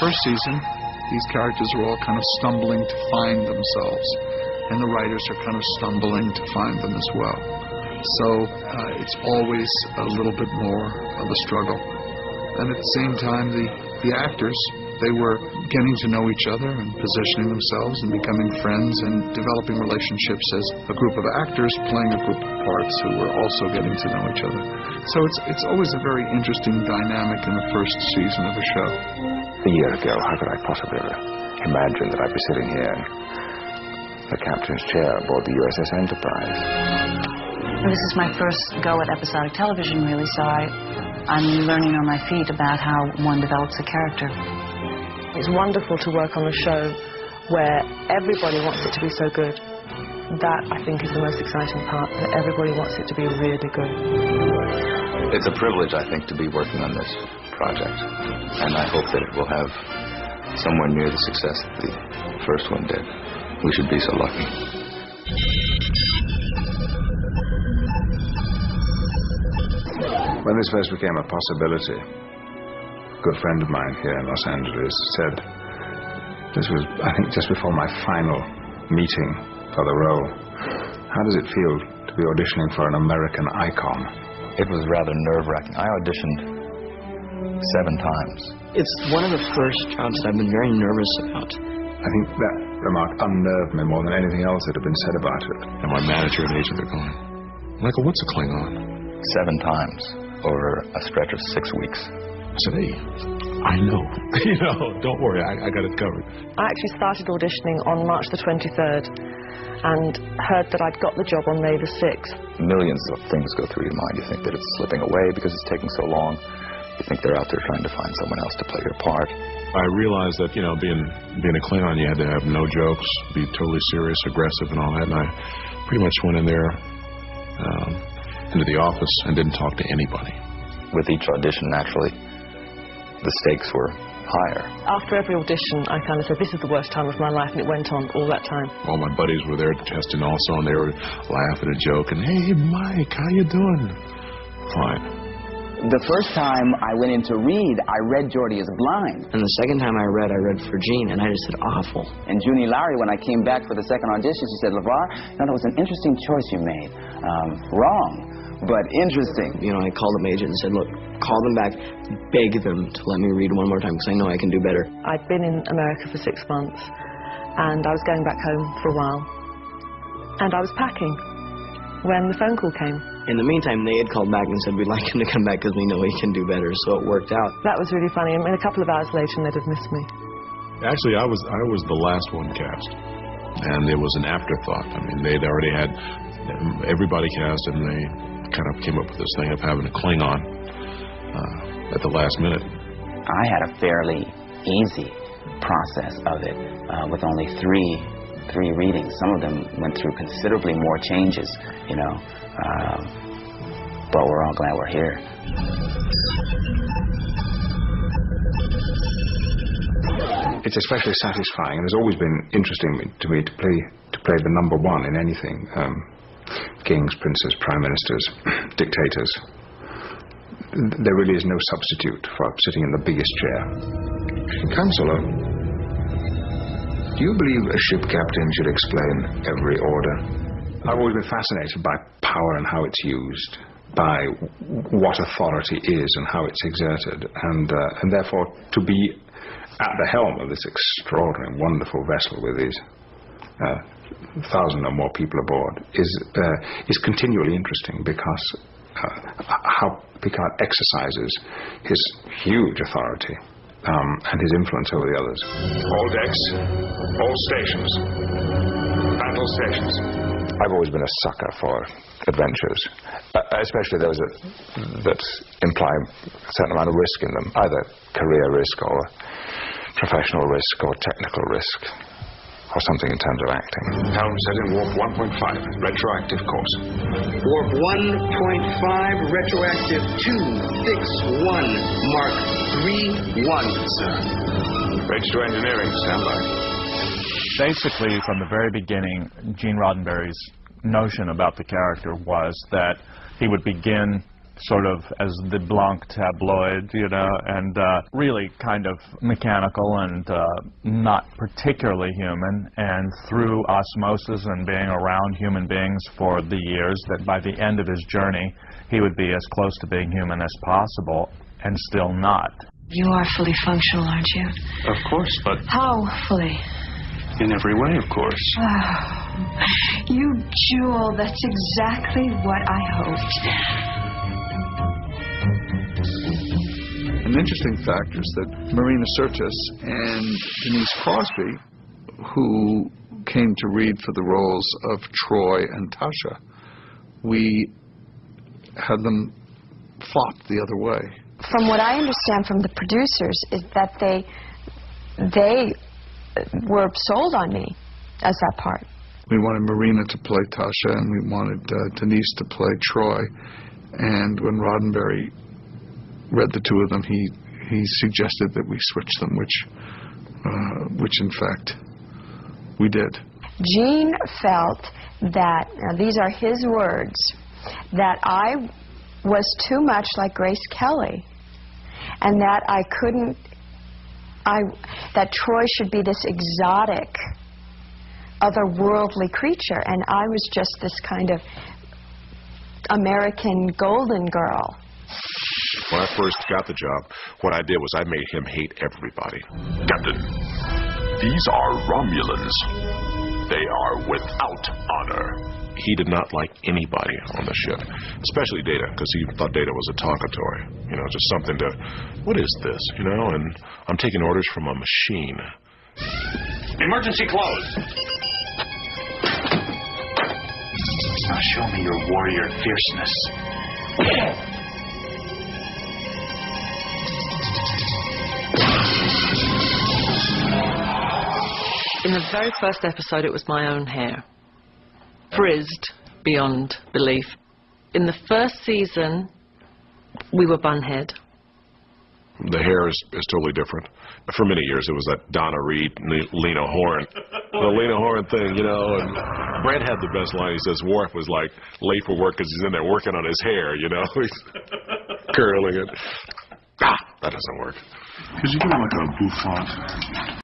first season, these characters are all kind of stumbling to find themselves, and the writers are kind of stumbling to find them as well. So it's always a little bit more of a struggle. And at the same time, the actors, they were getting to know each other and positioning themselves and becoming friends and developing relationships as a group of actors playing a group of parts who were also getting to know each other. So it's always a very interesting dynamic in the first season of a show. A year ago, how could I possibly imagine that I'd be sitting here in the captain's chair aboard the USS Enterprise? This is my first go at episodic television, really, so I'm learning on my feet about how one develops a character. It's wonderful to work on a show where everybody wants it to be so good. That, I think, is the most exciting part, that everybody wants it to be really good. It's a privilege, I think, to be working on this project, and I hope that it will have somewhere near the success that the first one did. We should be so lucky. When this first became a possibility, a good friend of mine here in Los Angeles said, this was, I think, just before my final meeting for the role, how does it feel to be auditioning for an American icon? It was rather nerve-wracking. I auditioned 7 times. It's one of the first jobs I've been very nervous about. I think that remark unnerved me more than anything else that had been said about it. And my manager and agent are going, Michael, what's a Klingon? 7 times over a stretch of 6 weeks. I said, hey, I know. You know, don't worry, I got it covered. I actually started auditioning on March the 23rd and heard that I'd got the job on May the 6th. Millions of things go through your mind. You think that it's slipping away because it's taking so long. You think they're out there trying to find someone else to play your part. I realized that, you know, being a Klingon, you had to have no jokes, be totally serious, aggressive, and all that. And I pretty much went in there into the office and didn't talk to anybody. With each audition, naturally, the stakes were higher. After every audition, I kind of said, this is the worst time of my life, and it went on all that time. All my buddies were there testing also, and they were laughing and joking. Hey, Mike, how you doing? Fine. The first time I went in to read, I read Geordie is Blind. And the second time I read for Gene, and I just said, awful. And Junie Lowry, when I came back for the second audition, she said, LeVar, that was an interesting choice you made. Wrong, but interesting. You know, I called the agent and said, look, call them back, beg them to let me read one more time, because I know I can do better. I'd been in America for 6 months, and I was going back home for a while. And I was packing when the phone call came. In the meantime, they had called back and said, we'd like him to come back because we know he can do better, so it worked out. That was really funny. I mean, a couple of hours later, they'd have missed me. Actually, I was the last one cast, and it was an afterthought. I mean, they'd already had everybody cast, and they kind of came up with this thing of having a Klingon at the last minute. I had a fairly easy process of it with only three readings. Some of them went through considerably more changes, you know. But we're all glad we're here. It's especially satisfying, and it's always been interesting to me to play the number one in anything. Kings, princes, prime ministers, dictators. There really is no substitute for sitting in the biggest chair. Counselor, do you believe a ship captain should explain every order? I've always been fascinated by power and how it's used, by what authority is and how it's exerted, and therefore to be at the helm of this extraordinary, wonderful vessel with these 1,000 or more people aboard is continually interesting, because how Picard exercises his huge authority and his influence over the others. All decks, all stations, battle stations. I've always been a sucker for adventures, especially those that imply a certain amount of risk in them, either career risk or professional risk or technical risk, or something in terms of acting. Helm set in warp 1.5, retroactive course. Warp 1.5, retroactive 261, Mark 3-1, sir. Bridge to engineering, stand by. Basically, from the very beginning, Gene Roddenberry's notion about the character was that he would begin sort of as the Blanc tabloid, you know, and really kind of mechanical and not particularly human. And through osmosis and being around human beings for the years, that by the end of his journey, he would be as close to being human as possible, and still not. You are fully functional, aren't you? Of course, but... How fully? In every way, of course. Oh, you jewel, that's exactly what I hoped. An interesting fact is that Marina Sirtis and Denise Crosby, who came to read for the roles of Troy and Tasha, we had them flopped the other way. From what I understand from the producers is that they were sold on me as that part. We wanted Marina to play Tasha, and we wanted Denise to play Troy. And when Roddenberry read the two of them, he suggested that we switch them, which in fact we did. Gene felt that, now these are his words, that I was too much like Grace Kelly, and that I couldn't, that Troy should be this exotic, otherworldly creature, and I was just this kind of American golden girl. When I first got the job, what I did was I made him hate everybody. Captain, these are Romulans. They are without honor. He did not like anybody on the ship, especially Data, because he thought Data was a talkatory. You know, just something to, what is this, you know? And I'm taking orders from a machine. Emergency close. Now show me your warrior fierceness. In the very first episode, it was my own hair. Frizzed beyond belief. In the first season, we were bunhead. The hair is totally different. For many years, it was that Donna Reed, Lena Horne. The Lena Horne thing, you know, and Brett had the best line. He says Worf was like late for work because he's in there working on his hair, you know. He's curling it. Ah, that doesn't work. Could you do like a bouffant?